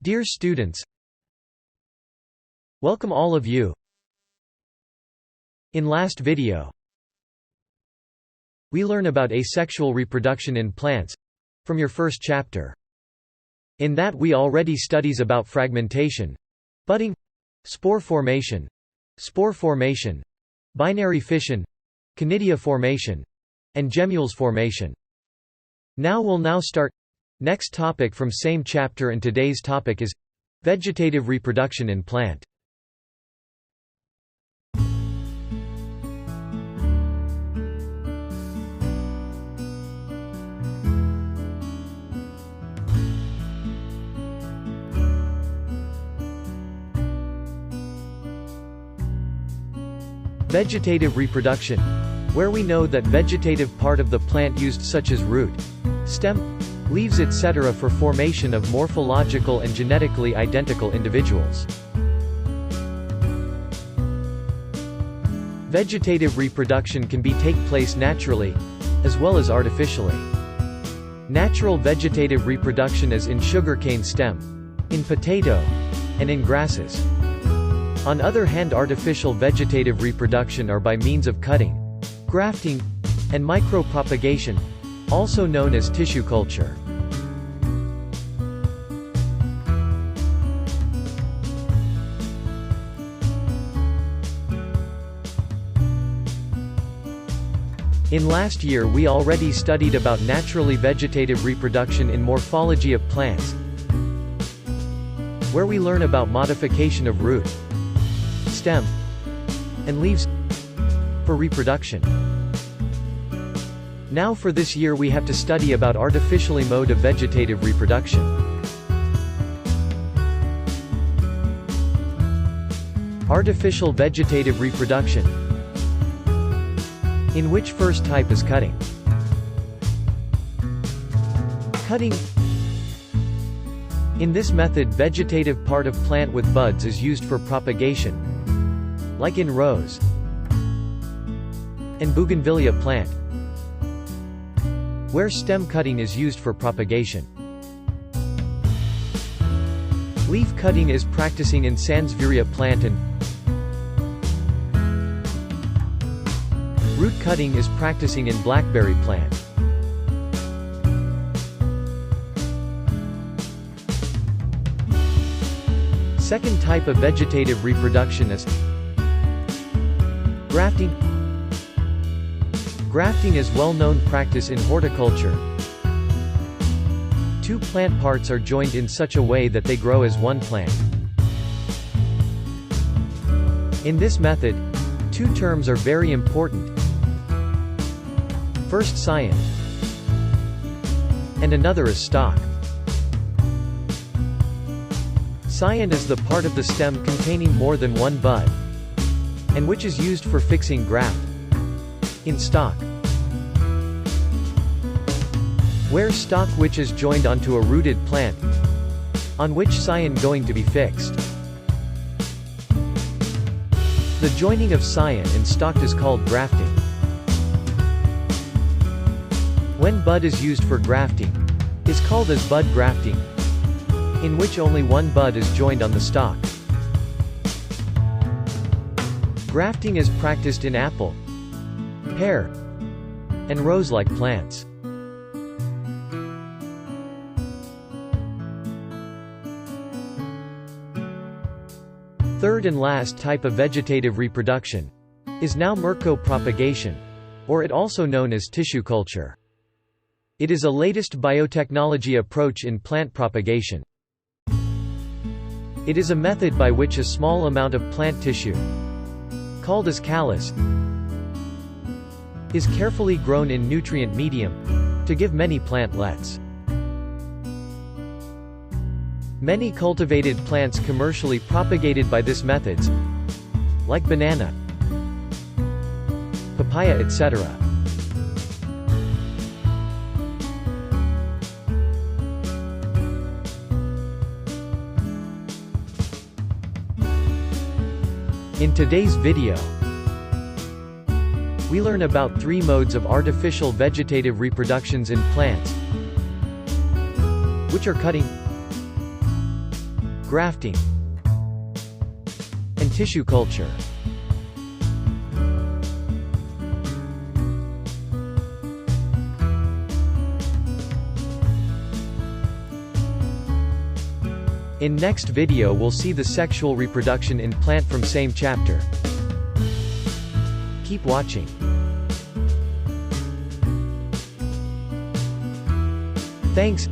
Dear students, welcome all of you. In last video, we learn about asexual reproduction in plants from your first chapter. In that we already studies about fragmentation, budding, spore formation, binary fission, conidia formation, and gemmules formation. Now we'll start next topic from same chapter, and today's topic is vegetative reproduction in plant. Vegetative reproduction, where we know that vegetative part of the plant used such as root, stem, leaves etc. for formation of morphological and genetically identical individuals. Vegetative reproduction can take place naturally, as well as artificially. Natural vegetative reproduction is in sugarcane stem, in potato, and in grasses. On other hand, artificial vegetative reproduction are by means of cutting, grafting, and micropropagation, also known as tissue culture. In last year we already studied about naturally vegetative reproduction in morphology of plants, where we learn about modification of root, stem, and leaves for reproduction. Now for this year we have to study about artificially mode of vegetative reproduction. Artificial vegetative reproduction, in which first type is cutting. Cutting. In this method, vegetative part of plant with buds is used for propagation, like in rose and bougainvillea plant, where stem cutting is used for propagation. Leaf cutting is practicing in sansevieria plant, and root cutting is practicing in blackberry plant. Second type of vegetative reproduction is grafting. Grafting is well-known practice in horticulture. Two plant parts are joined in such a way that they grow as one plant. In this method, two terms are very important. First scion, and another is stalk. Scion is the part of the stem containing more than one bud, and which is used for fixing graft. In stalk, where stalk which is joined onto a rooted plant, on which scion going to be fixed. The joining of scion and stalk is called grafting. When bud is used for grafting, is called as bud grafting, in which only one bud is joined on the stalk. Grafting is practiced in apple, pear, and rose-like plants. Third and last type of vegetative reproduction is now micropropagation, or it also known as tissue culture. It is a latest biotechnology approach in plant propagation. It is a method by which a small amount of plant tissue, called as callus, is carefully grown in nutrient medium to give many plantlets. Many cultivated plants commercially propagated by this methods, like banana, papaya etc. In today's video, we learn about 3 modes of artificial vegetative reproductions in plants, which are cutting, grafting, and tissue culture. In next video we'll see the sexual reproduction in plant from same chapter. Keep watching. Thanks.